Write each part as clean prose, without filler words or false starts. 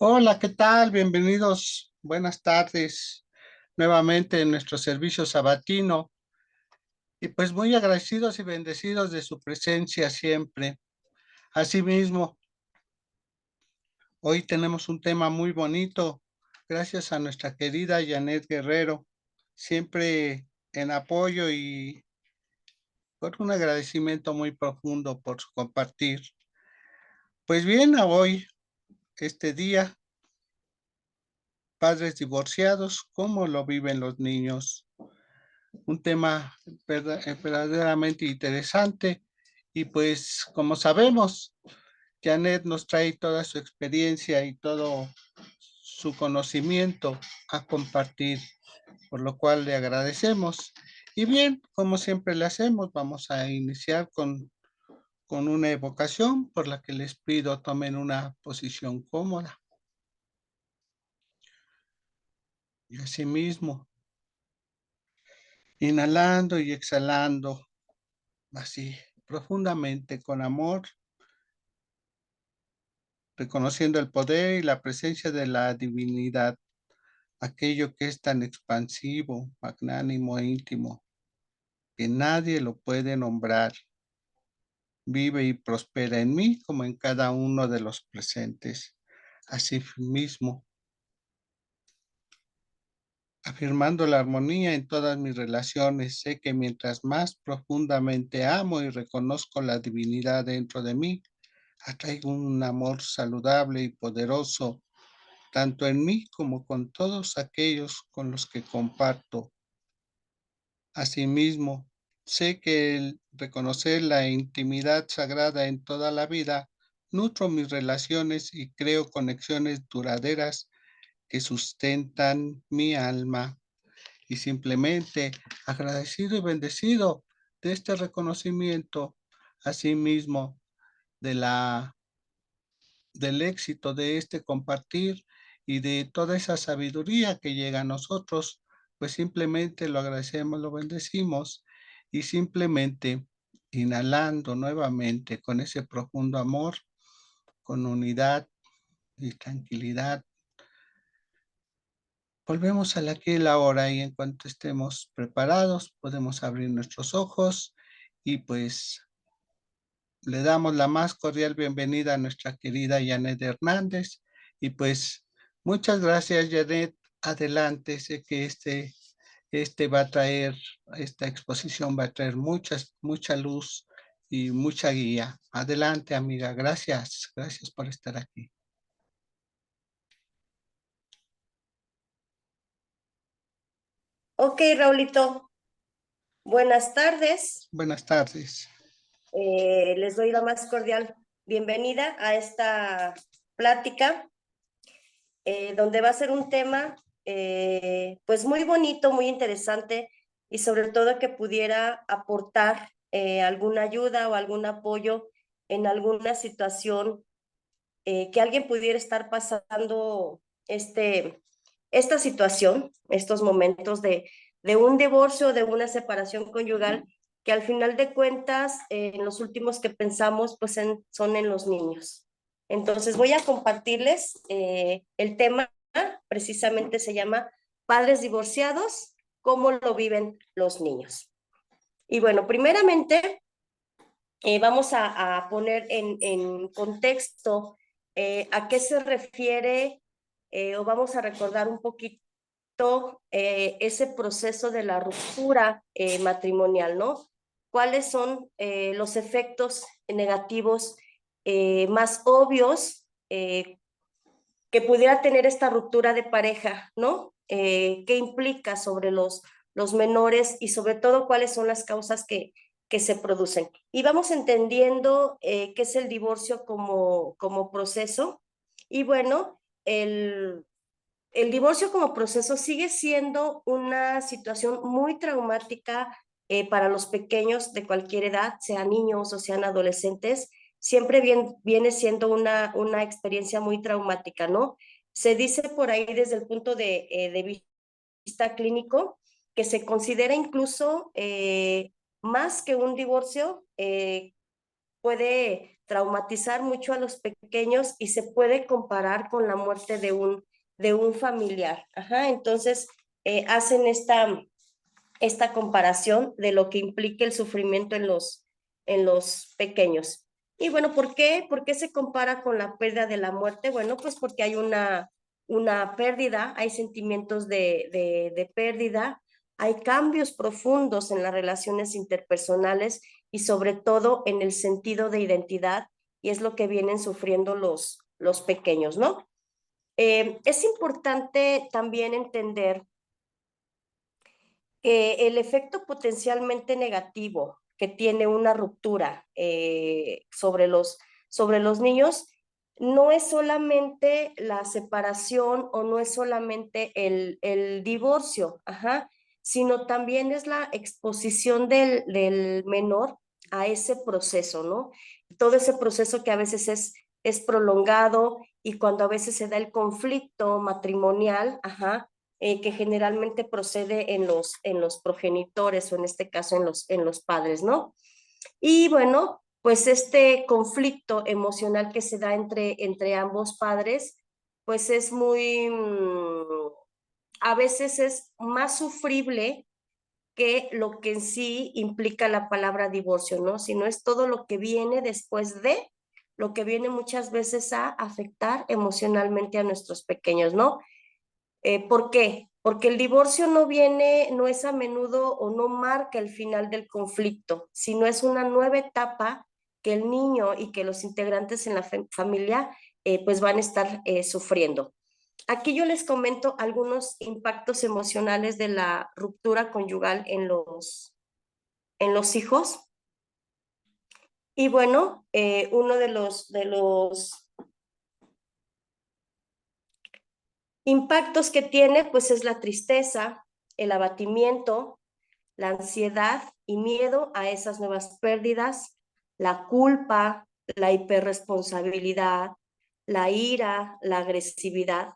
Hola, ¿qué tal? Bienvenidos. Buenas tardes nuevamente en nuestro servicio sabatino. Y pues muy agradecidos y bendecidos de su presencia siempre. Asimismo, hoy tenemos un tema muy bonito, gracias a nuestra querida Janet Guerrero, siempre en apoyo y con un agradecimiento muy profundo por su compartir. Pues bien, a hoy, este día, padres divorciados, ¿cómo lo viven los niños? Un tema verdaderamente interesante y pues como sabemos, Janet nos trae toda su experiencia y todo su conocimiento a compartir, por lo cual le agradecemos. Y bien, como siempre le hacemos, vamos a iniciar con una evocación por la que les pido tomen una posición cómoda. Y asimismo, inhalando y exhalando así profundamente con amor, reconociendo el poder y la presencia de la divinidad, aquello que es tan expansivo, magnánimo e íntimo, que nadie lo puede nombrar, vive y prospera en mí como en cada uno de los presentes. Asimismo, afirmando la armonía en todas mis relaciones, sé que mientras más profundamente amo y reconozco la divinidad dentro de mí, atraigo un amor saludable y poderoso tanto en mí como con todos aquellos con los que comparto. Asimismo, sé que el reconocer la intimidad sagrada en toda la vida, nutro mis relaciones y creo conexiones duraderas que sustentan mi alma. Y simplemente agradecido y bendecido de este reconocimiento, asimismo de del éxito de este compartir y de toda esa sabiduría que llega a nosotros, pues simplemente lo agradecemos, lo bendecimos y simplemente inhalando nuevamente con ese profundo amor, con unidad y tranquilidad. Volvemos al aquí y la hora y en cuanto estemos preparados podemos abrir nuestros ojos y pues le damos la más cordial bienvenida a nuestra querida Janet Hernández y pues muchas gracias Janet. Adelante, sé que este va a traer, esta exposición va a traer mucha luz y mucha guía. Adelante, amiga. Gracias. Gracias por estar aquí. Ok, Raulito, buenas tardes. Buenas tardes. Les doy la más cordial bienvenida a esta plática, donde va a ser un tema pues muy bonito, muy interesante y sobre todo que pudiera aportar alguna ayuda o algún apoyo en alguna situación que alguien pudiera estar pasando esta situación, estos momentos de un divorcio, de una separación conyugal, que al final de cuentas, en los últimos que pensamos, pues son en los niños. Entonces voy a compartirles el tema, precisamente se llama Padres divorciados, ¿cómo lo viven los niños? Y bueno, primeramente vamos a poner en contexto a qué se refiere o vamos a recordar un poquito ese proceso de la ruptura matrimonial, ¿no? ¿Cuáles son los efectos negativos más obvios que pudiera tener esta ruptura de pareja, ¿no? ¿Qué implica sobre los menores y sobre todo cuáles son las causas que se producen? Y vamos entendiendo qué es el divorcio como proceso. Y bueno, el divorcio como proceso sigue siendo una situación muy traumática para los pequeños de cualquier edad, sean niños o sean adolescentes, siempre viene siendo una experiencia muy traumática, ¿no? Se dice por ahí desde el punto de vista clínico que se considera incluso más que un divorcio, puede traumatizar mucho a los pequeños y se puede comparar con la muerte de un familiar. Ajá, entonces hacen esta comparación de lo que implica el sufrimiento en los pequeños. Y bueno, ¿por qué? ¿Por qué se compara con la pérdida de la muerte? Bueno, pues porque hay una pérdida, hay sentimientos de pérdida, hay cambios profundos en las relaciones interpersonales y sobre todo en el sentido de identidad, y es lo que vienen sufriendo los pequeños, ¿no? Es importante también entender que el efecto potencialmente negativo que tiene una ruptura sobre los niños no es solamente la separación o no es solamente el divorcio, ajá, sino también es la exposición del menor a ese proceso, ¿no? Todo ese proceso que a veces es prolongado y cuando a veces se da el conflicto matrimonial, ajá, que generalmente procede en los progenitores o en este caso en los padres, ¿no? Y bueno, pues este conflicto emocional que se da entre ambos padres, pues es a veces es más sufrible que lo que en sí implica la palabra divorcio, ¿no? Sino es todo lo que viene después de, lo que viene muchas veces a afectar emocionalmente a nuestros pequeños, ¿no? ¿Por qué? Porque el divorcio no viene, no es a menudo o no marca el final del conflicto, sino es una nueva etapa que el niño y que los integrantes en la familia pues van a estar sufriendo. Aquí yo les comento algunos impactos emocionales de la ruptura conyugal en los hijos. Y bueno, uno de los impactos que tiene pues es la tristeza, el abatimiento, la ansiedad y miedo a esas nuevas pérdidas, la culpa, la hiperresponsabilidad, la ira, la agresividad,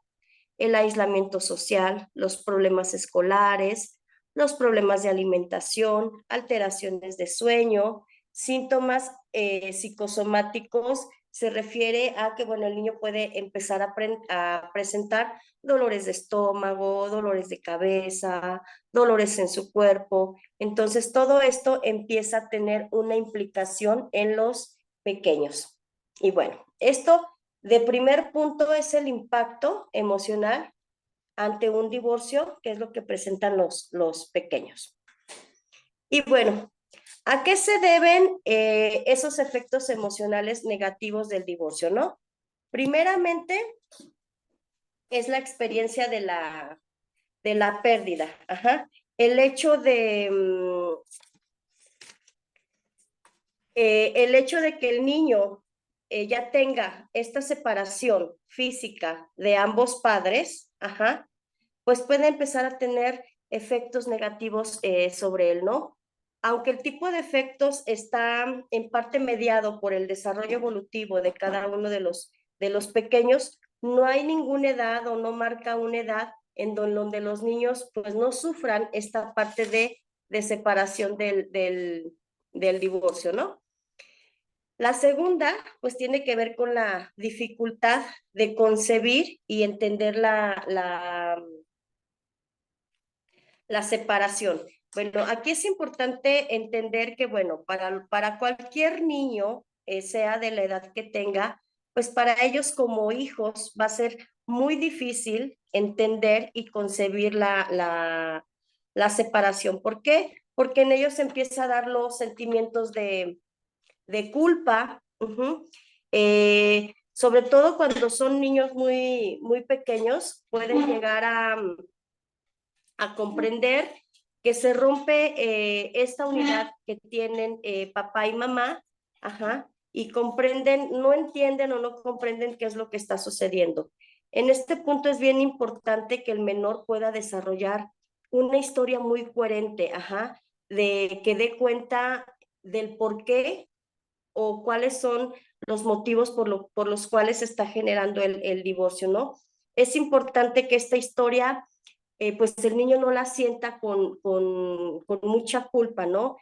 el aislamiento social, los problemas escolares, los problemas de alimentación, alteraciones de sueño, síntomas psicosomáticos. Se refiere a que, bueno, el niño puede empezar a presentar dolores de estómago, dolores de cabeza, dolores en su cuerpo. Entonces, todo esto empieza a tener una implicación en los pequeños. Y bueno, esto de primer punto es el impacto emocional ante un divorcio, que es lo que presentan los pequeños. Y bueno, ¿a qué se deben esos efectos emocionales negativos del divorcio, no? Primeramente, es la experiencia de la pérdida. Ajá. El hecho el hecho de que el niño ya tenga esta separación física de ambos padres, ajá, pues puede empezar a tener efectos negativos sobre él, ¿no? Aunque el tipo de efectos está en parte mediado por el desarrollo evolutivo de cada uno de los pequeños, no hay ninguna edad o no marca una edad en donde los niños pues no sufran esta parte de separación del divorcio, ¿no? La segunda, pues tiene que ver con la dificultad de concebir y entender la separación. Bueno, aquí es importante entender que, bueno, para cualquier niño, sea de la edad que tenga, pues para ellos como hijos va a ser muy difícil entender y concebir la separación. ¿Por qué? Porque en ellos se empieza a dar los sentimientos de culpa, sobre todo cuando son niños muy pequeños, pueden llegar a comprender que se rompe esta unidad que tienen papá y mamá, ajá, y comprenden, no entienden o no comprenden qué es lo que está sucediendo. En este punto es bien importante que el menor pueda desarrollar una historia muy coherente, ajá, de que dé cuenta del por qué o cuáles son los motivos por los cuales se está generando el divorcio, ¿no? Es importante que esta historia, pues el niño no la sienta con mucha culpa, ¿no?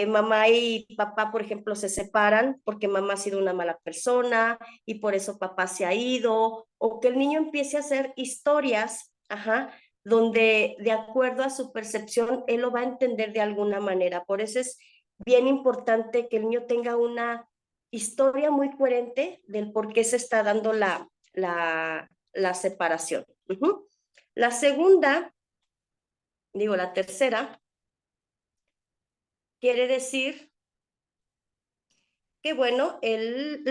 mamá y papá, por ejemplo, se separan porque mamá ha sido una mala persona y por eso papá se ha ido, o que el niño empiece a hacer historias, ajá, donde de acuerdo a su percepción, él lo va a entender de alguna manera. Por eso es bien importante que el niño tenga una historia muy coherente del por qué se está dando la separación. Uh-huh. La segunda, digo, la tercera, quiere decir que, bueno, el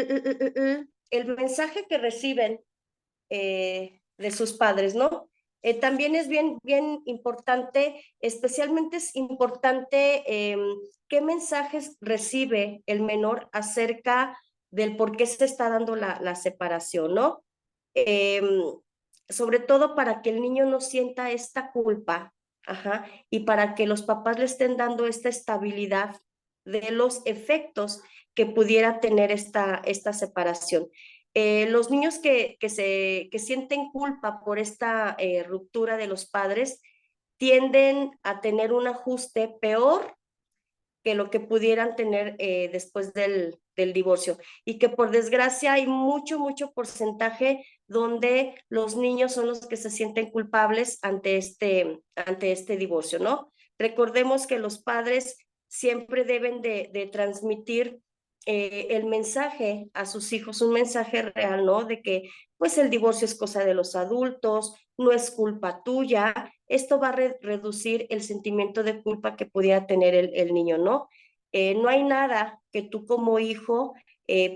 mensaje que reciben de sus padres, ¿no? También es bien, bien importante, especialmente es importante qué mensajes recibe el menor acerca del por qué se está dando la separación, ¿no? Eh, Sobre todo para que el niño no sienta esta culpa, ajá, y para que los papás le estén dando esta estabilidad de los efectos que pudiera tener esta separación. Los niños que sienten culpa por esta ruptura de los padres tienden a tener un ajuste peor que lo que pudieran tener después del divorcio. Y que por desgracia hay mucho, mucho porcentaje donde los niños son los que se sienten culpables ante este divorcio, ¿no? Recordemos que los padres siempre deben de transmitir el mensaje a sus hijos, un mensaje real, ¿no? De que pues el divorcio es cosa de los adultos, no es culpa tuya. Esto va a reducir el sentimiento de culpa que pudiera tener el niño, ¿no? No hay nada que tú como hijo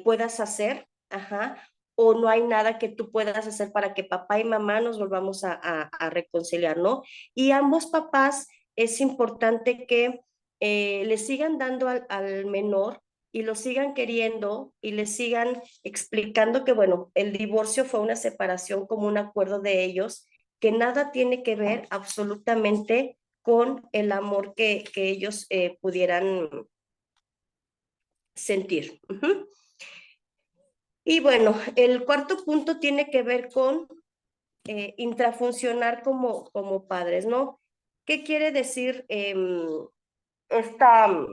puedas hacer, ajá, o no hay nada que tú puedas hacer para que papá y mamá nos volvamos a reconciliar, ¿no? Y ambos papás es importante que le sigan dando al menor y lo sigan queriendo y le sigan explicando que, bueno, el divorcio fue una separación como un acuerdo de ellos, que nada tiene que ver absolutamente con el amor que ellos pudieran sentir. Uh-huh. Y bueno, el cuarto punto tiene que ver con intrafuncionar como padres, ¿no? ¿Qué quiere decir esta,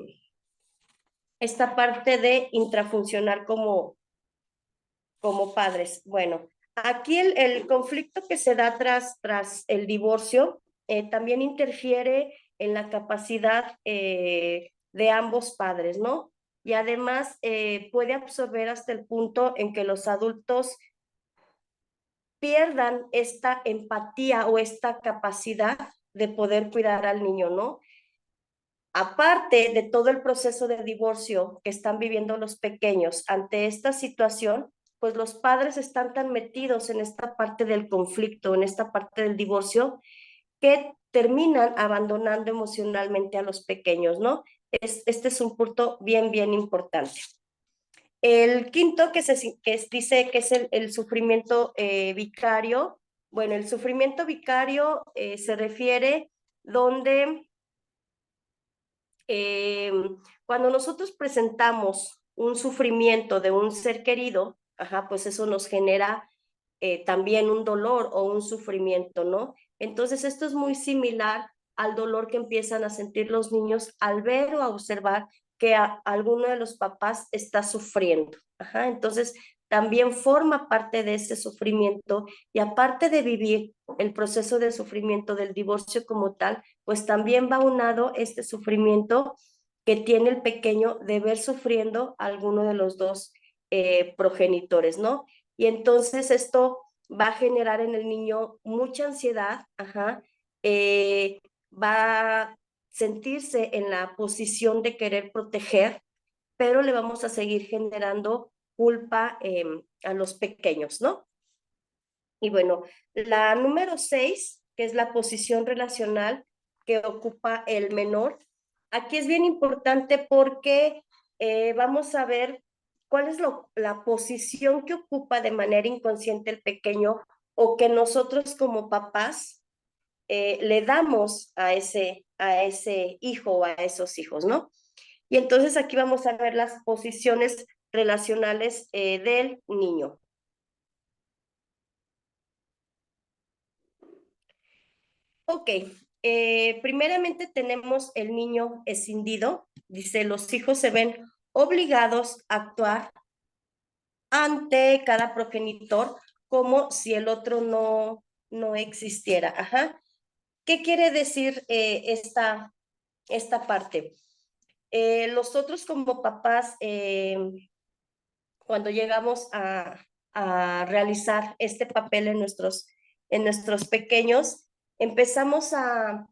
esta parte de intrafuncionar como padres? Bueno, aquí el conflicto que se da tras el divorcio también interfiere en la capacidad de ambos padres, ¿no? Y además puede absorber hasta el punto en que los adultos pierdan esta empatía o esta capacidad de poder cuidar al niño, ¿no? Aparte de todo el proceso de divorcio que están viviendo los pequeños ante esta situación, pues los padres están tan metidos en esta parte del conflicto, en esta parte del divorcio, que terminan abandonando emocionalmente a los pequeños, ¿no? Este es un punto bien, bien importante. El quinto dice que es el sufrimiento vicario. Bueno, el sufrimiento vicario se refiere donde eh, cuando nosotros presentamos un sufrimiento de un ser querido, ajá, pues eso nos genera también un dolor o un sufrimiento, ¿no? Entonces esto es muy similar al dolor que empiezan a sentir los niños al ver o a observar que alguno de los papás está sufriendo. Ajá, entonces también forma parte de ese sufrimiento y aparte de vivir el proceso de sufrimiento del divorcio como tal, pues también va unado este sufrimiento que tiene el pequeño de ver sufriendo a alguno de los dos progenitores, ¿no? Y entonces esto va a generar en el niño mucha ansiedad, ajá, va a sentirse en la posición de querer proteger, pero le vamos a seguir generando culpa a los pequeños, ¿no? Y bueno, la número 6, que es la posición relacional que ocupa el menor, aquí es bien importante porque vamos a ver cuál es la posición que ocupa de manera inconsciente el pequeño o que nosotros como papás le damos a ese hijo o a esos hijos, ¿no? Y entonces aquí vamos a ver las posiciones relacionales del niño. Ok, primeramente tenemos el niño escindido, Dice, los hijos se ven obligados a actuar ante cada progenitor como si el otro no existiera. Ajá. ¿Qué quiere decir esta parte? Nosotros como papás, cuando llegamos a realizar este papel en nuestros pequeños, empezamos a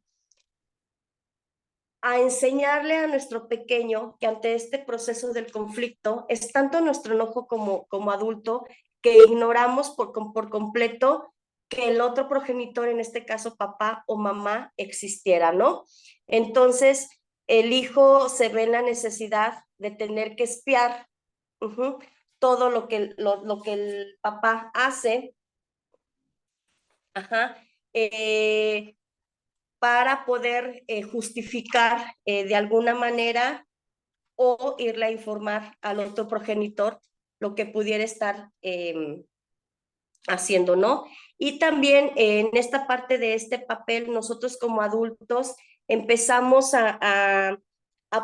enseñarle a nuestro pequeño que ante este proceso del conflicto es tanto nuestro enojo como adulto que ignoramos por completo que el otro progenitor, en este caso papá o mamá, existiera, ¿no? Entonces, el hijo se ve en la necesidad de tener que espiar todo lo que el papá hace, ajá, para poder justificar de alguna manera o irle a informar al otro progenitor lo que pudiera estar haciendo, ¿no? Y también en esta parte de este papel, nosotros como adultos empezamos a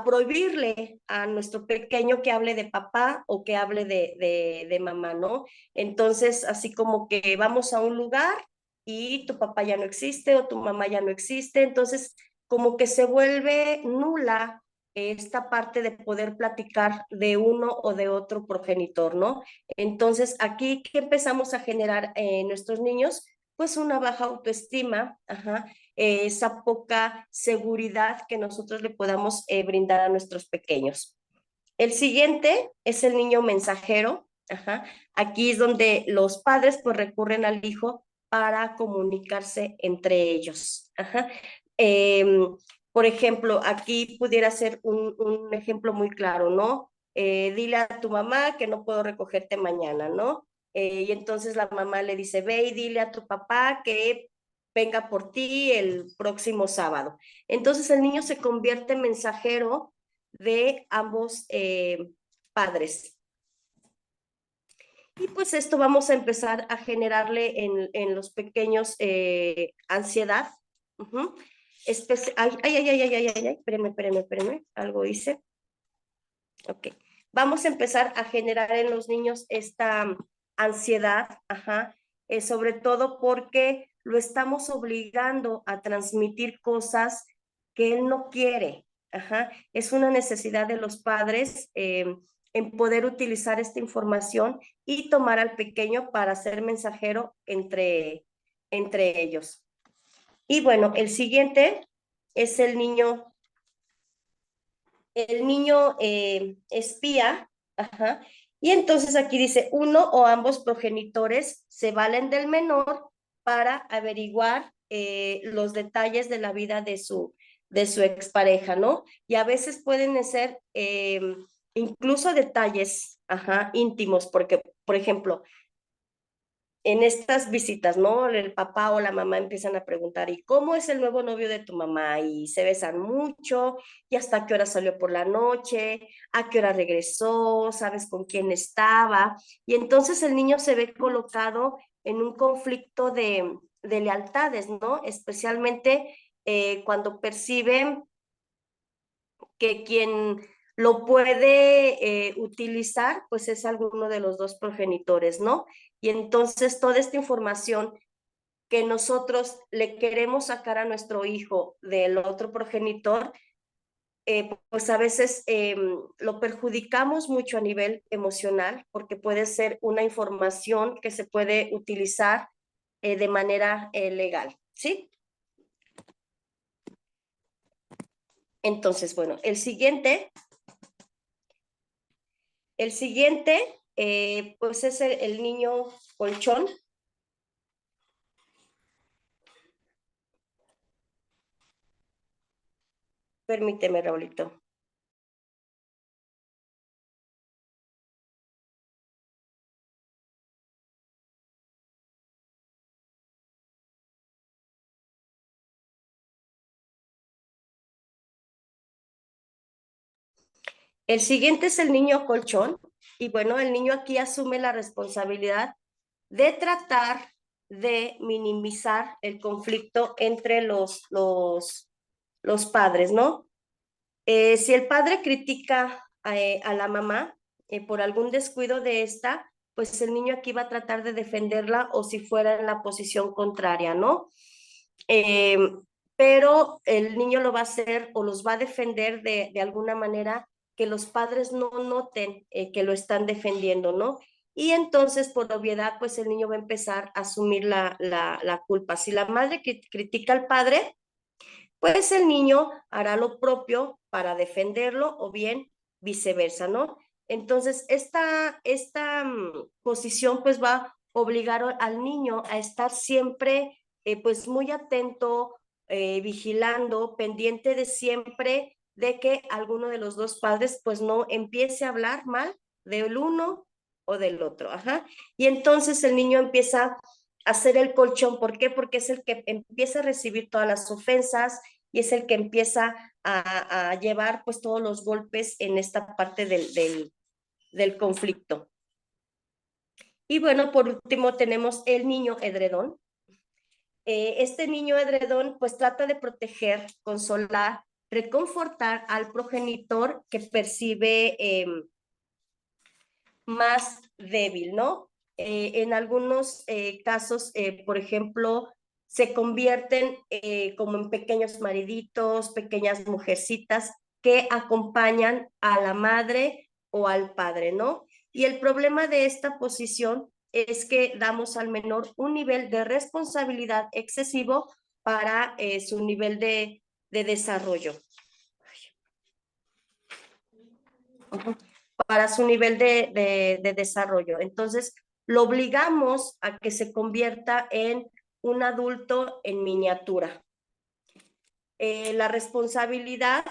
prohibirle a nuestro pequeño que hable de papá o que hable de mamá, ¿no? Entonces, así como que vamos a un lugar y tu papá ya no existe o tu mamá ya no existe, entonces como que se vuelve nula esta parte de poder platicar de uno o de otro progenitor, ¿no? Entonces, aquí, ¿qué empezamos a generar en nuestros niños? Pues una baja autoestima, ajá, esa poca seguridad que nosotros le podamos brindar a nuestros pequeños. El siguiente es el niño mensajero, ajá. Aquí es donde los padres pues recurren al hijo para comunicarse entre ellos. Ajá. Eh, por ejemplo, aquí pudiera ser un ejemplo muy claro, ¿no? Dile a tu mamá que no puedo recogerte mañana, ¿no? Y entonces la mamá le dice, ve y dile a tu papá que venga por ti el próximo sábado. Entonces el niño se convierte en mensajero de ambos padres. Y pues esto vamos a empezar a generarle en los pequeños ansiedad. Ay, ay, ay, ay, ay, ay, ay, espérame, algo hice. Ok. Vamos a empezar a generar en los niños esta ansiedad, ajá, sobre todo porque lo estamos obligando a transmitir cosas que él no quiere, ajá. Es una necesidad de los padres en poder utilizar esta información y tomar al pequeño para ser mensajero entre ellos. Y bueno, el siguiente es el niño espía, ajá, y entonces aquí dice, uno o ambos progenitores se valen del menor para averiguar los detalles de la vida de su expareja, ¿no? Y a veces pueden ser incluso detalles, ajá, íntimos, porque, por ejemplo, en estas visitas, ¿no? El papá o la mamá empiezan a preguntar, ¿y cómo es el nuevo novio de tu mamá? Y se besan mucho, y hasta qué hora salió por la noche, a qué hora regresó, sabes con quién estaba. Y entonces el niño se ve colocado en un conflicto de lealtades, ¿no? Especialmente cuando percibe que quien lo puede utilizar, pues es alguno de los dos progenitores, ¿no? Y entonces toda esta información que nosotros le queremos sacar a nuestro hijo del otro progenitor, pues a veces lo perjudicamos mucho a nivel emocional porque puede ser una información que se puede utilizar de manera legal, ¿sí? Entonces, bueno, el siguiente pues es el niño colchón. Permíteme, Raulito. El siguiente es el niño colchón. Y bueno, el niño aquí asume la responsabilidad de tratar de minimizar el conflicto entre los padres, ¿no? Si el padre critica a la mamá por algún descuido de esta, pues el niño aquí va a tratar de defenderla o si fuera en la posición contraria, ¿no? Eh, pero el niño lo va a hacer o los va a defender de alguna manera que los padres no noten que lo están defendiendo, ¿no? Y entonces, por obviedad, pues el niño va a empezar a asumir la culpa. Si la madre critica al padre, pues el niño hará lo propio para defenderlo o bien viceversa, ¿no? Entonces, esta posición pues va a obligar al niño a estar siempre pues muy atento, vigilando, pendiente de siempre de que alguno de los dos padres pues no empiece a hablar mal del uno o del otro, ajá. Y entonces el niño empieza a hacer el colchón, ¿por qué? Porque es el que empieza a recibir todas las ofensas, y es el que empieza a llevar pues todos los golpes en esta parte del conflicto. Y bueno, por último tenemos el niño edredón. Este niño edredón pues trata de proteger, consolar, reconfortar al progenitor que percibe más débil, ¿no? En algunos casos, por ejemplo, se convierten como en pequeños mariditos, pequeñas mujercitas que acompañan a la madre o al padre, ¿no? Y el problema de esta posición es que damos al menor un nivel de responsabilidad excesivo para su nivel de desarrollo. Para su nivel de desarrollo. Entonces, lo obligamos a que se convierta en un adulto en miniatura. La responsabilidad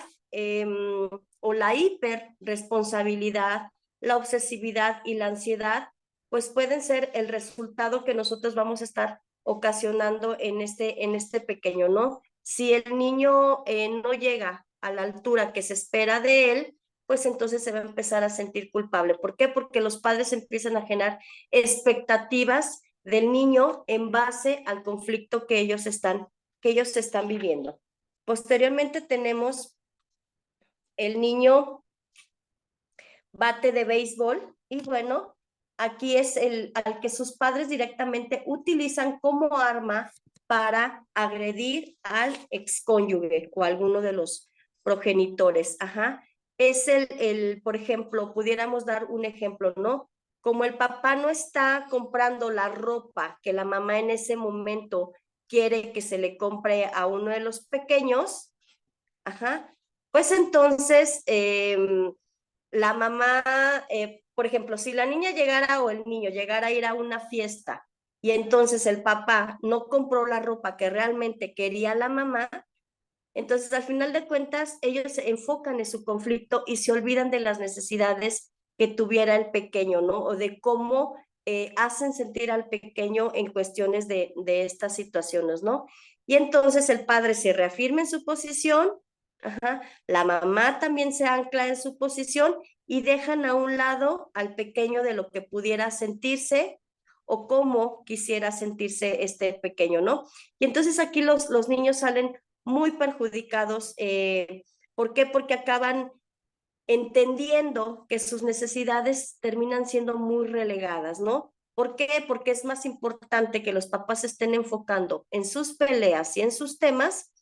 o la hiperresponsabilidad, la obsesividad y la ansiedad, pues pueden ser el resultado que nosotros vamos a estar ocasionando en este pequeño, ¿no? Si el niño no llega a la altura que se espera de él, pues entonces se va a empezar a sentir culpable. ¿Por qué? Porque los padres empiezan a generar expectativas del niño en base al conflicto que ellos están viviendo. Posteriormente tenemos el niño bate de béisbol y bueno, aquí es al que sus padres directamente utilizan como arma para agredir al excónyuge o alguno de los progenitores. Ajá. Es por ejemplo, pudiéramos dar un ejemplo, ¿no? Como el papá no está comprando la ropa que la mamá en ese momento quiere que se le compre a uno de los pequeños, ajá, pues entonces la mamá, por ejemplo, si la niña llegara o el niño llegara a ir a una fiesta y entonces el papá no compró la ropa que realmente quería la mamá, entonces al final de cuentas ellos se enfocan en su conflicto y se olvidan de las necesidades que tuviera el pequeño, ¿no? O de cómo hacen sentir al pequeño en cuestiones de estas situaciones, ¿no? Y entonces el padre se reafirma en su posición, ajá, la mamá también se ancla en su posición y dejan a un lado al pequeño de lo que pudiera sentirse o cómo quisiera sentirse este pequeño, ¿no? Y entonces aquí los niños salen muy perjudicados. ¿Por qué? Porque acaban entendiendo que sus necesidades terminan siendo muy relegadas, ¿no? ¿Por qué? Porque es más importante que los papás estén enfocando en sus peleas y en sus temas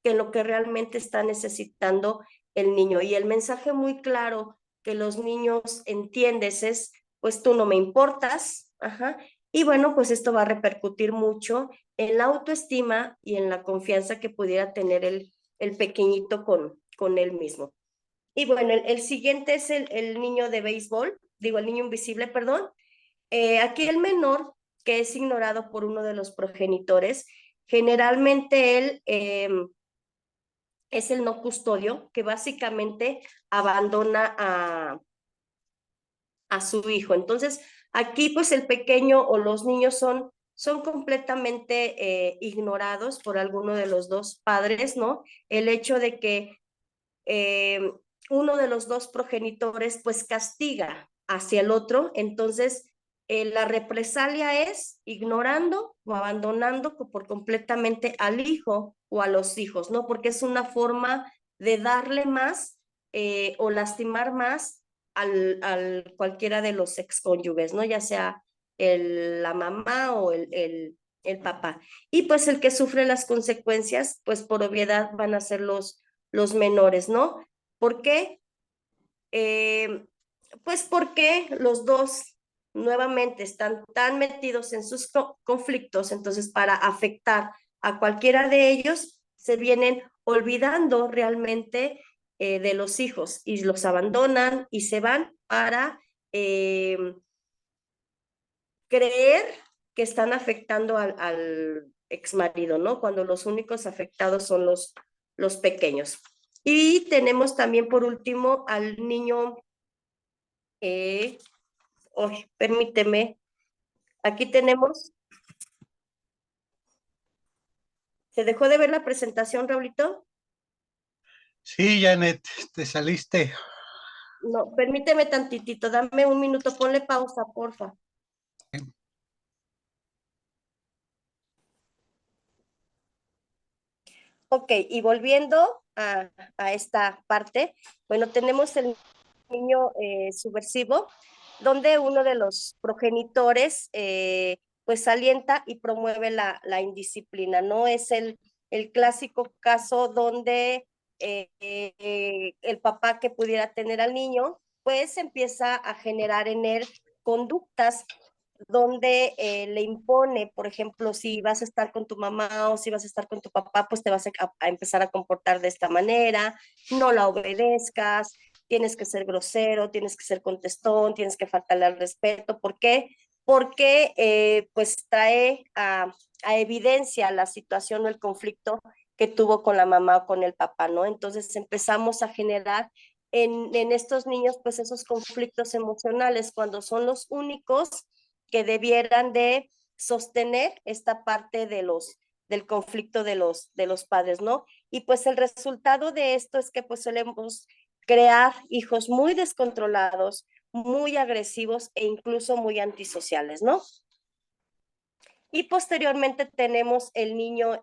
que en lo que realmente está necesitando el niño. Y el mensaje muy claro que los niños entiendes es, pues tú no me importas, ajá, y bueno, pues esto va a repercutir mucho en la autoestima y en la confianza que pudiera tener el pequeñito con él mismo. Y bueno, el siguiente es el niño de béisbol, digo, el niño invisible, perdón. Aquí el menor, que es ignorado por uno de los progenitores, generalmente él es el no custodio, que básicamente abandona a su hijo. Entonces, aquí pues el pequeño o los niños son completamente ignorados por alguno de los dos padres, ¿no? El hecho de que eh, uno de los dos progenitores pues castiga hacia el otro, entonces la represalia es ignorando o abandonando por completamente al hijo o a los hijos, ¿no? Porque es una forma de darle más o lastimar más al cualquiera de los excónyuges, ¿no? Ya sea la mamá o el papá. Y pues el que sufre las consecuencias, pues por obviedad van a ser los menores, ¿no? ¿Por qué? Pues porque los dos nuevamente están tan metidos en sus conflictos, entonces para afectar a cualquiera de ellos, se vienen olvidando realmente de los hijos y los abandonan y se van para eh, creer que están afectando al ex marido, ¿no? Cuando los únicos afectados son los pequeños. Y tenemos también por último al niño, permíteme, aquí tenemos, ¿se dejó de ver la presentación, Raulito? Sí, Janet, te saliste. No, permíteme tantitito, dame un minuto, ponle pausa, porfa. Ok, y volviendo a esta parte, bueno, tenemos el niño subversivo, donde uno de los progenitores pues alienta y promueve la indisciplina, ¿no? Es el clásico caso donde el papá que pudiera tener al niño, pues empieza a generar en él conductas donde le impone, por ejemplo, si vas a estar con tu mamá o si vas a estar con tu papá, pues te vas a empezar a comportar de esta manera, no la obedezcas, tienes que ser grosero, tienes que ser contestón, tienes que faltarle al respeto. ¿Por qué? Porque pues trae a evidencia la situación o el conflicto que tuvo con la mamá o con el papá, ¿no? Entonces empezamos a generar en estos niños pues esos conflictos emocionales cuando son los únicos que debieran de sostener esta parte del conflicto de los padres, ¿no? Y pues el resultado de esto es que pues solemos crear hijos muy descontrolados, muy agresivos e incluso muy antisociales, ¿no? Y posteriormente tenemos el niño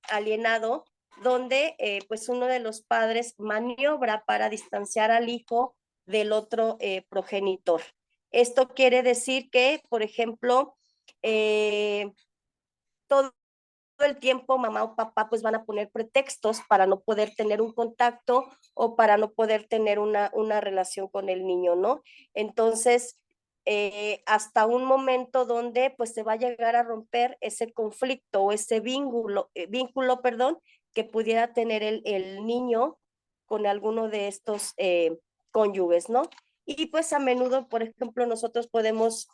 alienado, donde pues uno de los padres maniobra para distanciar al hijo del otro progenitor. Esto quiere decir que, por ejemplo, todo el tiempo mamá o papá pues van a poner pretextos para no poder tener un contacto o para no poder tener una relación con el niño, ¿no? Entonces, hasta un momento donde pues se va a llegar a romper ese conflicto o ese vínculo, perdón, que pudiera tener el niño con alguno de estos cónyuges, ¿no? Y pues a menudo, por ejemplo, nosotros podemos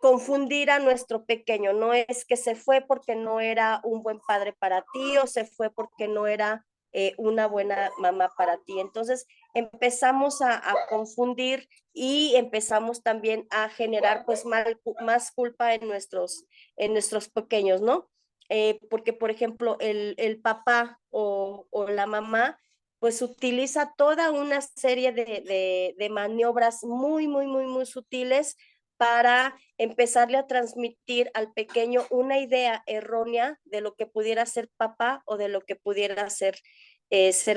confundir a nuestro pequeño. No es que se fue porque no era un buen padre para ti o se fue porque no era una buena mamá para ti. Entonces empezamos a confundir y empezamos también a generar pues más culpa en nuestros pequeños, ¿no? Porque, por ejemplo, el papá o la mamá pues utiliza toda una serie de maniobras muy, muy, muy, muy sutiles para empezarle a transmitir al pequeño una idea errónea de lo que pudiera ser papá o de lo que pudiera ser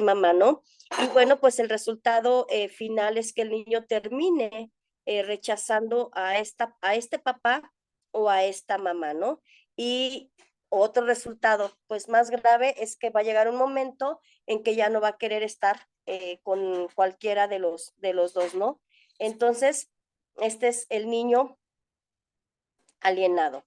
mamá, ¿no? Y bueno, pues el resultado final es que el niño termine rechazando a este papá o a esta mamá, ¿no? Y otro resultado, pues más grave, es que va a llegar un momento en que ya no va a querer estar con cualquiera de los dos, ¿no? Entonces, este es el niño alienado.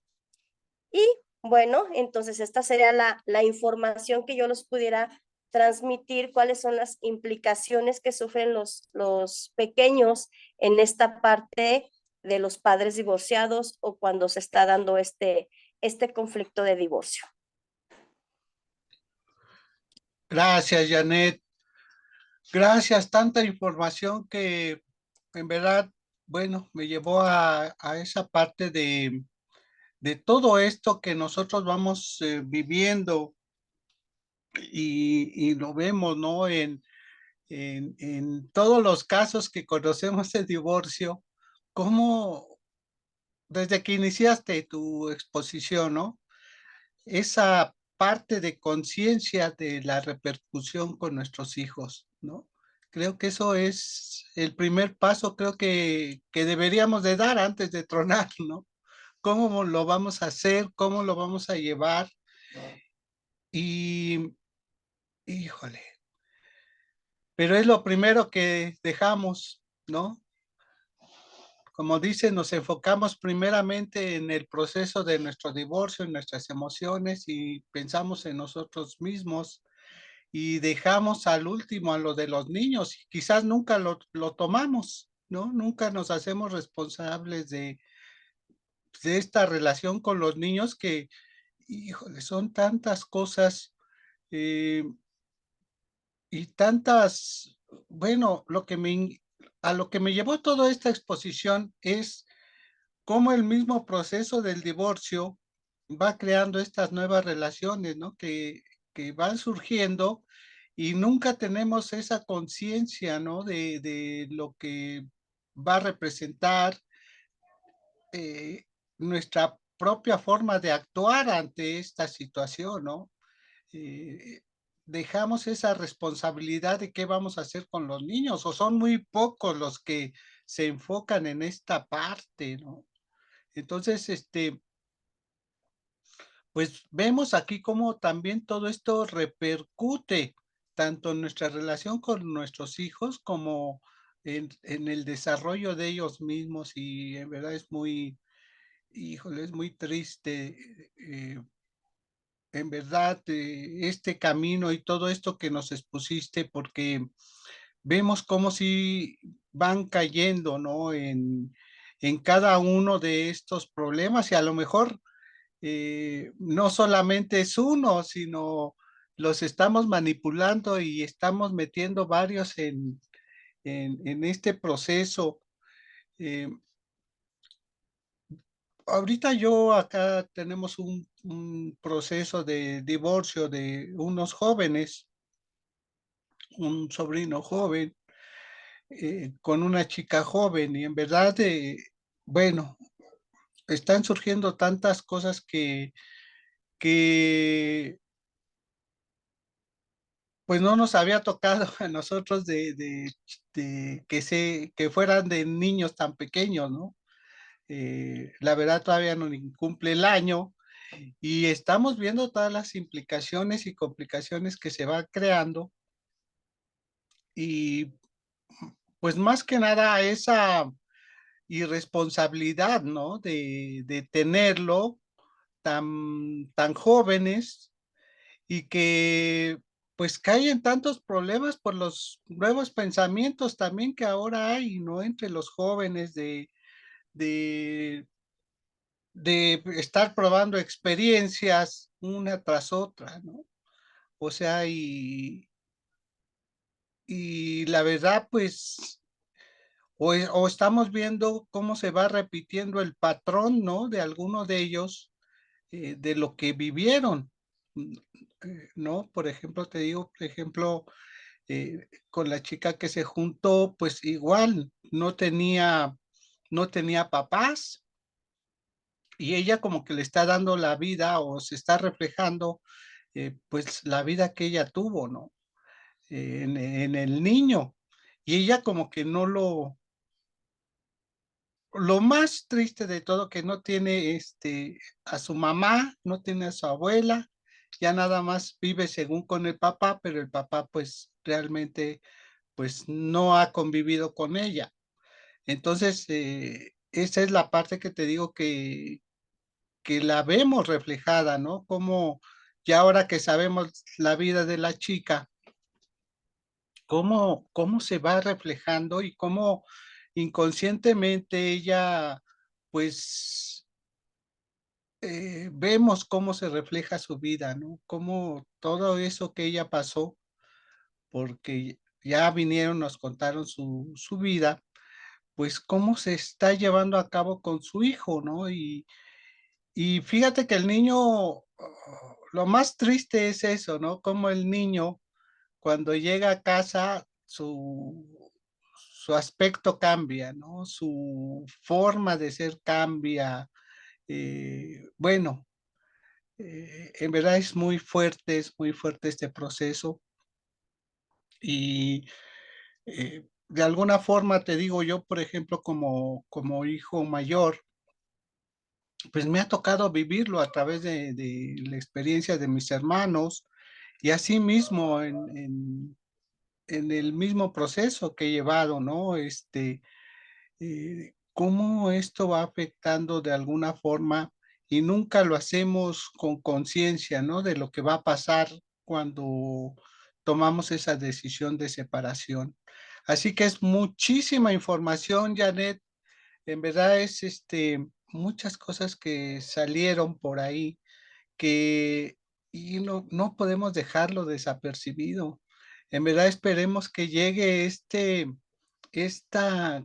Y bueno, entonces esta sería la información que yo los pudiera transmitir, cuáles son las implicaciones que sufren los pequeños en esta parte de los padres divorciados o cuando se está dando este conflicto de divorcio. Gracias, Janet. Gracias, tanta información que en verdad, bueno, me llevó a esa parte de todo esto que nosotros vamos viviendo y lo vemos, ¿no? En todos los casos que conocemos de divorcio, cómo desde que iniciaste tu exposición, ¿no? Esa parte de conciencia de la repercusión con nuestros hijos, ¿no? Creo que eso es el primer paso, creo que deberíamos de dar antes de tronar, ¿no? ¿Cómo lo vamos a hacer? ¿Cómo lo vamos a llevar? Y, híjole, pero es lo primero que dejamos, ¿no? Como dice, nos enfocamos primeramente en el proceso de nuestro divorcio, en nuestras emociones y pensamos en nosotros mismos y dejamos al último a lo de los niños y quizás nunca lo tomamos, ¿no? Nunca nos hacemos responsables de esta relación con los niños que, híjole, son tantas cosas eh, y tantas, bueno, a lo que me llevó toda esta exposición es cómo el mismo proceso del divorcio va creando estas nuevas relaciones, ¿no? Que van surgiendo y nunca tenemos esa conciencia, ¿no? De lo que va a representar eh, nuestra propia forma de actuar ante esta situación, ¿no? Eh, dejamos esa responsabilidad de qué vamos a hacer con los niños o son muy pocos los que se enfocan en esta parte, ¿no? Entonces, pues vemos aquí cómo también todo esto repercute tanto en nuestra relación con nuestros hijos como en el desarrollo de ellos mismos y en verdad es muy, híjole, es muy triste. En verdad, este camino y todo esto que nos expusiste, porque vemos cómo si van cayendo, ¿no? En cada uno de estos problemas y a lo mejor no solamente es uno, sino los estamos manipulando y estamos metiendo varios en este proceso. Eh, ahorita yo acá tenemos un proceso de divorcio de unos jóvenes, un sobrino joven, con una chica joven y en verdad, bueno, están surgiendo tantas cosas que pues no nos había tocado a nosotros de que fueran de niños tan pequeños, ¿no? La verdad todavía no ni cumple el año y estamos viendo todas las implicaciones y complicaciones que se van creando y pues más que nada esa irresponsabilidad, ¿no? De tenerlo tan jóvenes y que pues caen tantos problemas por los nuevos pensamientos también que ahora hay, ¿no? Entre los jóvenes de, de estar probando experiencias una tras otra, ¿no? O sea, y la verdad, pues, o estamos viendo cómo se va repitiendo el patrón, ¿no? De algunos de ellos, de lo que vivieron, ¿no? Por ejemplo, te digo, por ejemplo, con la chica que se juntó, pues igual no tenía papás y ella como que le está dando la vida o se está reflejando pues la vida que ella tuvo, ¿no? En el niño. Y ella como que no lo más triste de todo que no tiene a su mamá, no tiene a su abuela, ya nada más vive según con el papá, pero el papá pues realmente pues no ha convivido con ella. Entonces, esa es la parte que te digo que la vemos reflejada, ¿no? Como ya ahora que sabemos la vida de la chica, cómo se va reflejando y cómo inconscientemente ella, pues, vemos cómo se refleja su vida, ¿no? Cómo todo eso que ella pasó, porque ya vinieron, nos contaron su vida pues cómo se está llevando a cabo con su hijo, ¿no? Y fíjate que el niño, lo más triste es eso, ¿no? Como el niño, cuando llega a casa, su aspecto cambia, ¿no? Su forma de ser cambia. Bueno, En verdad es muy fuerte este proceso y de alguna forma te digo yo, por ejemplo, como hijo mayor, pues me ha tocado vivirlo a través de la experiencia de mis hermanos y así mismo en el mismo proceso que he llevado, ¿no? Cómo esto va afectando de alguna forma y nunca lo hacemos con conciencia, ¿no? De lo que va a pasar cuando tomamos esa decisión de separación. Así que es muchísima información, Janet. En verdad es muchas cosas que salieron por ahí que y no podemos dejarlo desapercibido. En verdad esperemos que llegue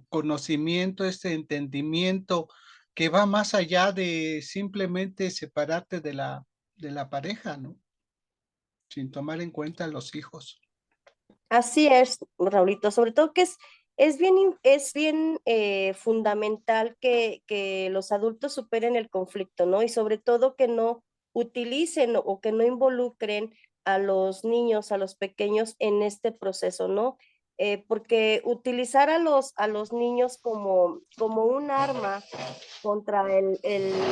conocimiento, este entendimiento que va más allá de simplemente separarte de la pareja, ¿no? Sin tomar en cuenta a los hijos. Así es, Raulito, sobre todo que es bien fundamental que los adultos superen el conflicto, ¿no? Y sobre todo que no utilicen o que no involucren a los niños, a los pequeños en este proceso, ¿no? Porque utilizar a los niños como un arma contra el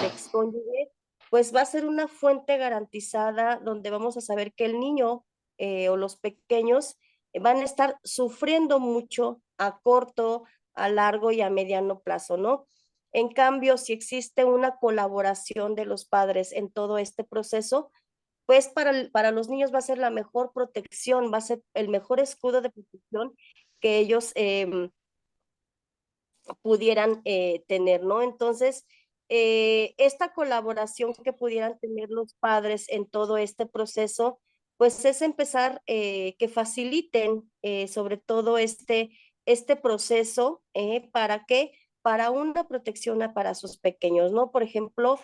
excónyuge, pues va a ser una fuente garantizada donde vamos a saber que el niño o los pequeños van a estar sufriendo mucho a corto, a largo y a mediano plazo, ¿no? En cambio, si existe una colaboración de los padres en todo este proceso, pues para los niños va a ser la mejor protección, va a ser el mejor escudo de protección que ellos pudieran tener, ¿no? Entonces, esta colaboración que pudieran tener los padres en todo este proceso, pues es empezar que faciliten sobre todo este proceso, ¿para qué? Para una protección para sus pequeños, ¿no? Por ejemplo,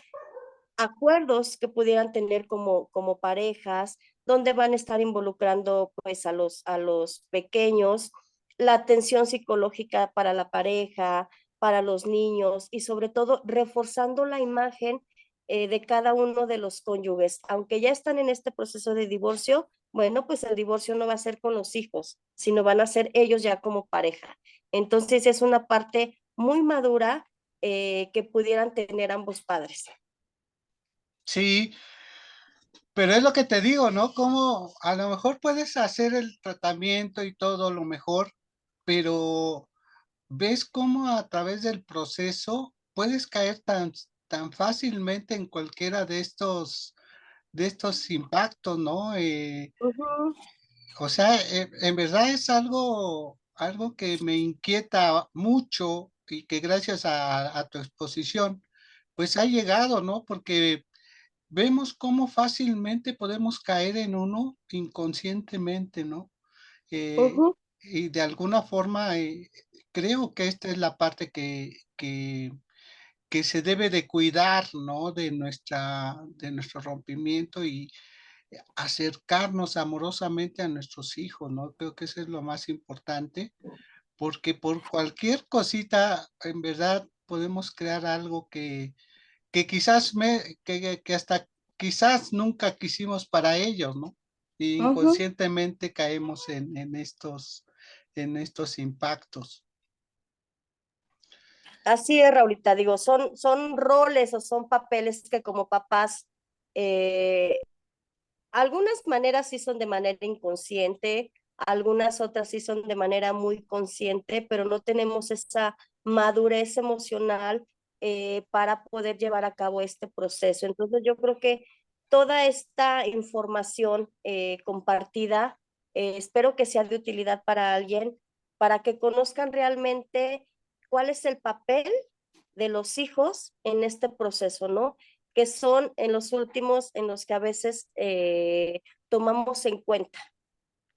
acuerdos que pudieran tener como parejas, donde van a estar involucrando pues a los pequeños, la atención psicológica para la pareja, para los niños y sobre todo reforzando la imagen de cada uno de los cónyuges. Aunque ya están en este proceso de divorcio, bueno, pues el divorcio no va a ser con los hijos, sino van a ser ellos ya como pareja. Entonces es una parte muy madura que pudieran tener ambos padres. Sí, pero es lo que te digo, ¿no? Como a lo mejor puedes hacer el tratamiento y todo lo mejor, pero ves cómo a través del proceso puedes caer tan fácilmente en cualquiera de estos impactos, ¿no? Ujú, O sea, en verdad es algo que me inquieta mucho y que gracias a tu exposición, pues ha llegado, ¿no? Porque vemos cómo fácilmente podemos caer en uno inconscientemente, ¿no? ujú, Y de alguna forma creo que esta es la parte que se debe de cuidar, ¿no? De nuestro rompimiento y acercarnos amorosamente a nuestros hijos, ¿no? Creo que eso es lo más importante, porque por cualquier cosita, en verdad, podemos crear algo que quizás que hasta quizás nunca quisimos para ellos, ¿no? Y ujú. inconscientemente caemos en estos impactos. Así es, Raulita, digo, son roles o son papeles que como papás, eh, algunas maneras sí son de manera inconsciente, algunas otras sí son de manera muy consciente, pero no tenemos esa madurez emocional para poder llevar a cabo este proceso. Entonces yo creo que toda esta información compartida, espero que sea de utilidad para alguien, para que conozcan realmente cuál es el papel de los hijos en este proceso, ¿no? Que son en los últimos en los que a veces tomamos en cuenta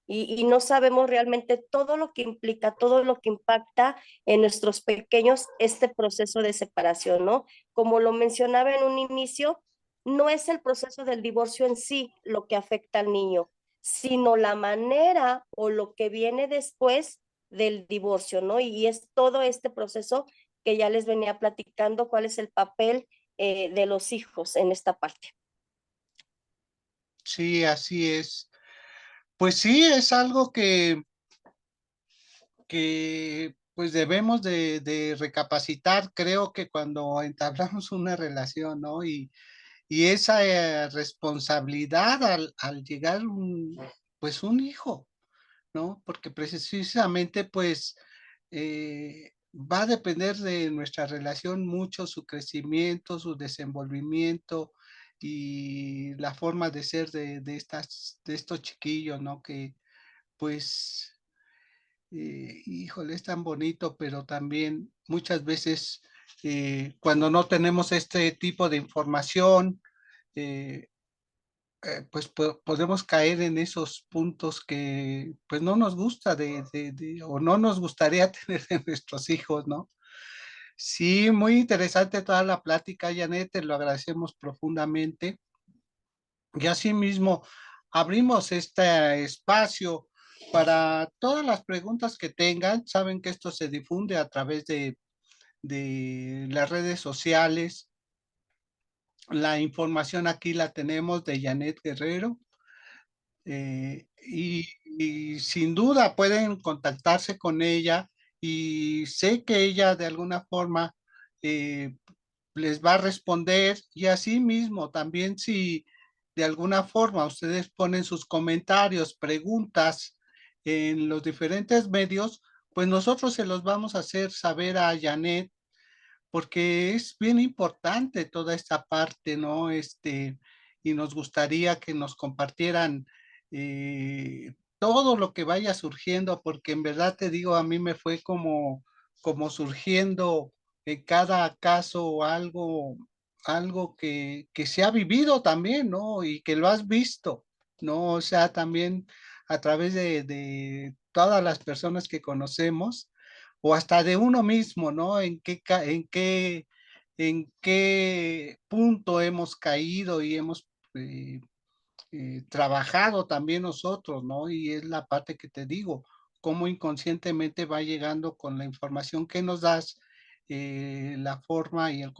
y no sabemos realmente todo lo que implica, todo lo que impacta en nuestros pequeños este proceso de separación, ¿no? Como lo mencionaba en un inicio, no es el proceso del divorcio en sí lo que afecta al niño, sino la manera o lo que viene después del divorcio, ¿no? Y es todo este proceso que ya les venía platicando, cuál es el papel de los hijos en esta parte. Sí, así es. Pues sí, es algo que pues debemos de recapacitar, creo que cuando entablamos una relación, ¿no? Y esa responsabilidad al llegar pues un hijo, ¿no? Porque precisamente pues va a depender de nuestra relación mucho su crecimiento, su desenvolvimiento y la forma de ser de estos chiquillos, ¿no? Que pues híjole, es tan bonito, pero también muchas veces cuando no tenemos este tipo de información, eh, pues podemos caer en esos puntos que pues no nos gusta o no nos gustaría tener de nuestros hijos, ¿no? Sí, muy interesante toda la plática, Janet, te lo agradecemos profundamente. Y asimismo, abrimos este espacio para todas las preguntas que tengan. Saben que esto se difunde a través de las redes sociales. La información aquí la tenemos de Janet Guerrero. Y sin duda pueden contactarse con ella y sé que ella de alguna forma eh, les va a responder y así mismo también si de alguna forma ustedes ponen sus comentarios, preguntas en los diferentes medios, pues nosotros se los vamos a hacer saber a Janet porque es bien importante toda esta parte, ¿no? Y nos gustaría que nos compartieran todo lo que vaya surgiendo, porque en verdad te digo, a mí me fue como surgiendo en cada caso algo que se ha vivido también, ¿no? Y que lo has visto, ¿no? O sea, también a través de todas las personas que conocemos o hasta de uno mismo, ¿no? En qué punto hemos caído y hemos trabajado también nosotros, ¿no? Y es la parte que te digo, cómo inconscientemente va llegando con la información que nos das, la forma y el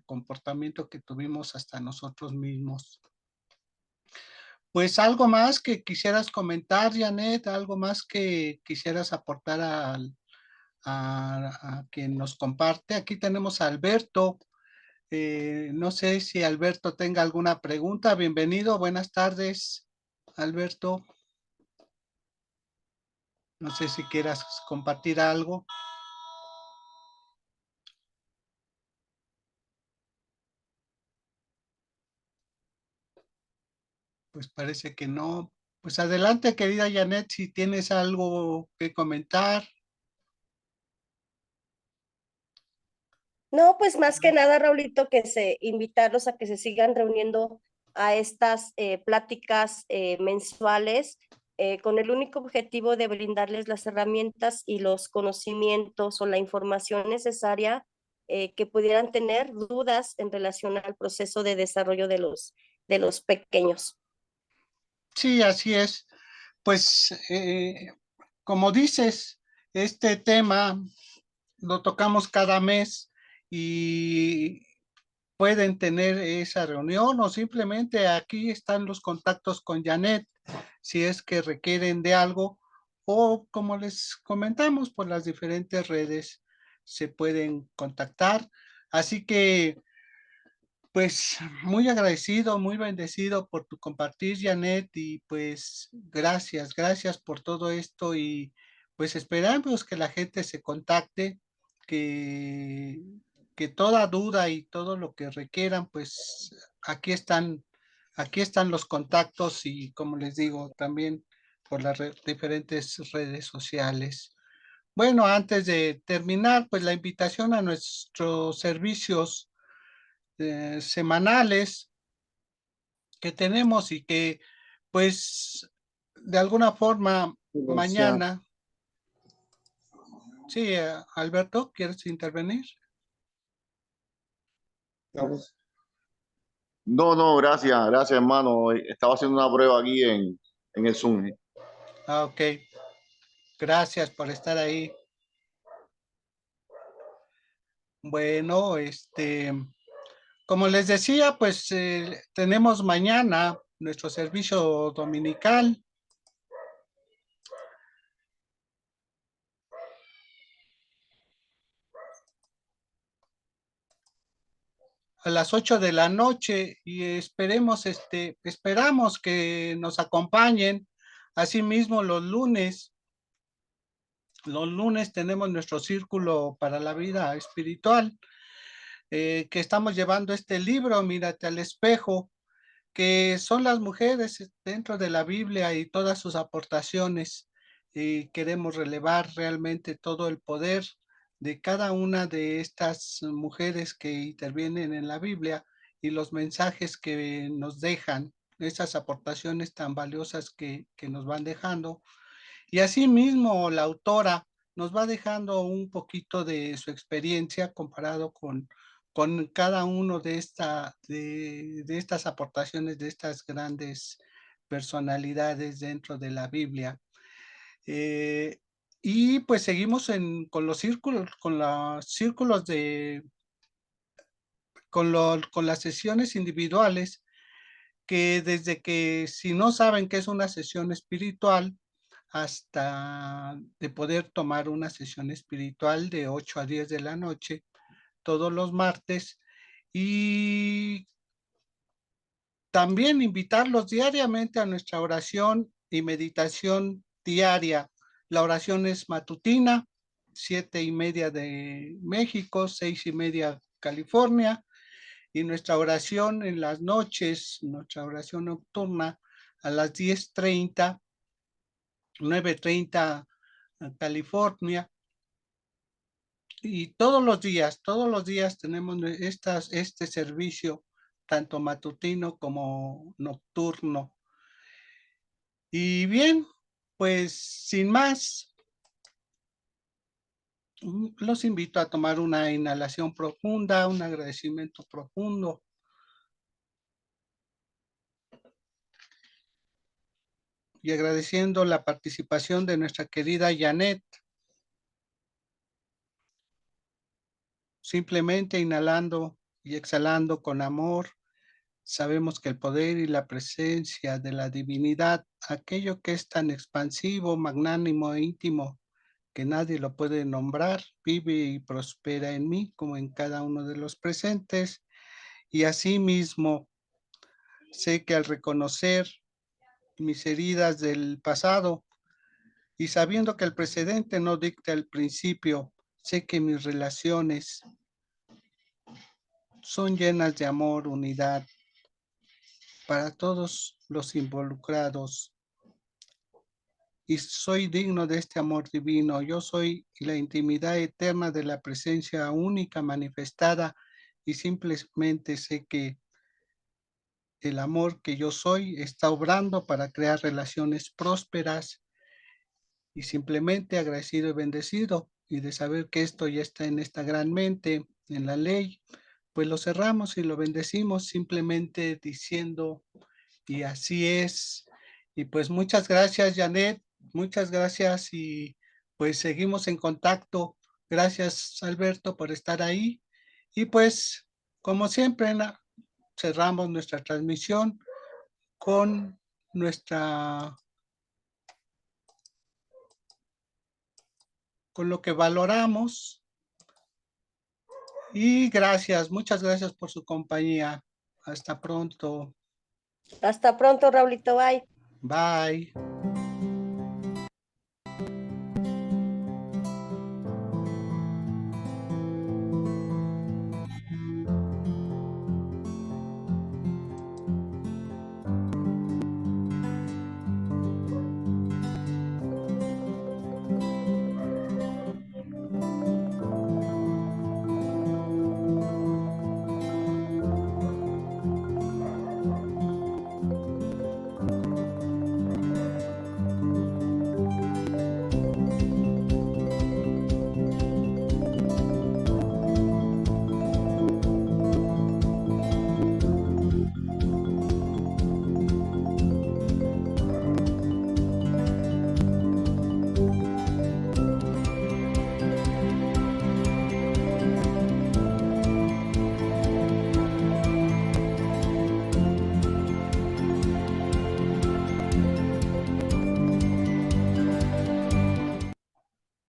comportamiento que tuvimos hasta nosotros mismos. Pues algo más que quisieras comentar, Janet, algo más que quisieras aportar a quien nos comparte. Aquí tenemos a Alberto. No sé si Alberto tenga alguna pregunta. Bienvenido, buenas tardes, Alberto. No sé si quieras compartir algo. Pues parece que no. Pues adelante, querida Janet, si tienes algo que comentar. No, pues más que nada, Raulito, invitarlos a que se sigan reuniendo a estas pláticas mensuales con el único objetivo de brindarles las herramientas y los conocimientos o la información necesaria que pudieran tener dudas en relación al proceso de desarrollo de los pequeños. Sí, así es. Pues como dices, este tema lo tocamos cada mes y pueden tener esa reunión o simplemente aquí están los contactos con Janet si es que requieren de algo o como les comentamos por las diferentes redes se pueden contactar. Así que pues muy agradecido, muy bendecido por tu compartir, Janet, y pues gracias por todo esto y pues esperamos que la gente se contacte, que, que toda duda y todo lo que requieran, pues aquí están los contactos y como les digo, también por las diferentes redes sociales. Bueno, antes de terminar, pues la invitación a nuestros servicios semanales que tenemos y que pues de alguna forma Silenciar. mañana, sí, Alberto, ¿quieres intervenir? Vamos. No, no, gracias, hermano. Estaba haciendo una prueba aquí en el Zoom. Ah, ok, gracias por estar ahí. Bueno, como les decía, pues tenemos mañana nuestro servicio dominical. A las 8 de la noche y esperamos que nos acompañen. Asimismo, los lunes tenemos nuestro círculo para la vida espiritual, que estamos llevando este libro, Mírate al espejo, que son las mujeres dentro de la Biblia y todas sus aportaciones. Y queremos relevar realmente todo el poder de cada una de estas mujeres que intervienen en la Biblia y los mensajes que nos dejan, esas aportaciones tan valiosas que nos van dejando. Y asimismo, la autora nos va dejando un poquito de su experiencia comparado con cada uno de estas aportaciones de estas grandes personalidades dentro de la Biblia. Y pues seguimos con los círculos, con las sesiones individuales, que desde que si no saben qué es una sesión espiritual, hasta de poder tomar una sesión espiritual de 8 a 10 de la noche, todos los martes, y también invitarlos diariamente a nuestra oración y meditación diaria. La oración es matutina, 7:30 de México, 6:30 California, y nuestra oración en las noches, nuestra oración nocturna a las 10:30, 9:30 California. Y todos los días tenemos este servicio, tanto matutino como nocturno. Y bien, pues sin más, los invito a tomar una inhalación profunda, un agradecimiento profundo. Y agradeciendo la participación de nuestra querida Janet. Simplemente inhalando y exhalando con amor, sabemos que el poder y la presencia de la divinidad, aquello que es tan expansivo, magnánimo e íntimo, que nadie lo puede nombrar, vive y prospera en mí como en cada uno de los presentes. Y asimismo, sé que al reconocer mis heridas del pasado y sabiendo que el precedente no dicta el principio, sé que mis relaciones son llenas de amor, unidad para todos los involucrados. Y soy digno de este amor divino. Yo soy la intimidad eterna de la presencia única manifestada y simplemente sé que el amor que yo soy está obrando para crear relaciones prósperas y simplemente agradecido y bendecido, y de saber que esto ya está en esta gran mente, en la ley, pues lo cerramos y lo bendecimos simplemente diciendo, y así es. Y pues muchas gracias, Janet, muchas gracias, y pues seguimos en contacto. Gracias, Alberto, por estar ahí. Y pues, como siempre, cerramos nuestra transmisión con con lo que valoramos. Y gracias, muchas gracias por su compañía. Hasta pronto. Hasta pronto, Raulito. Bye. Bye.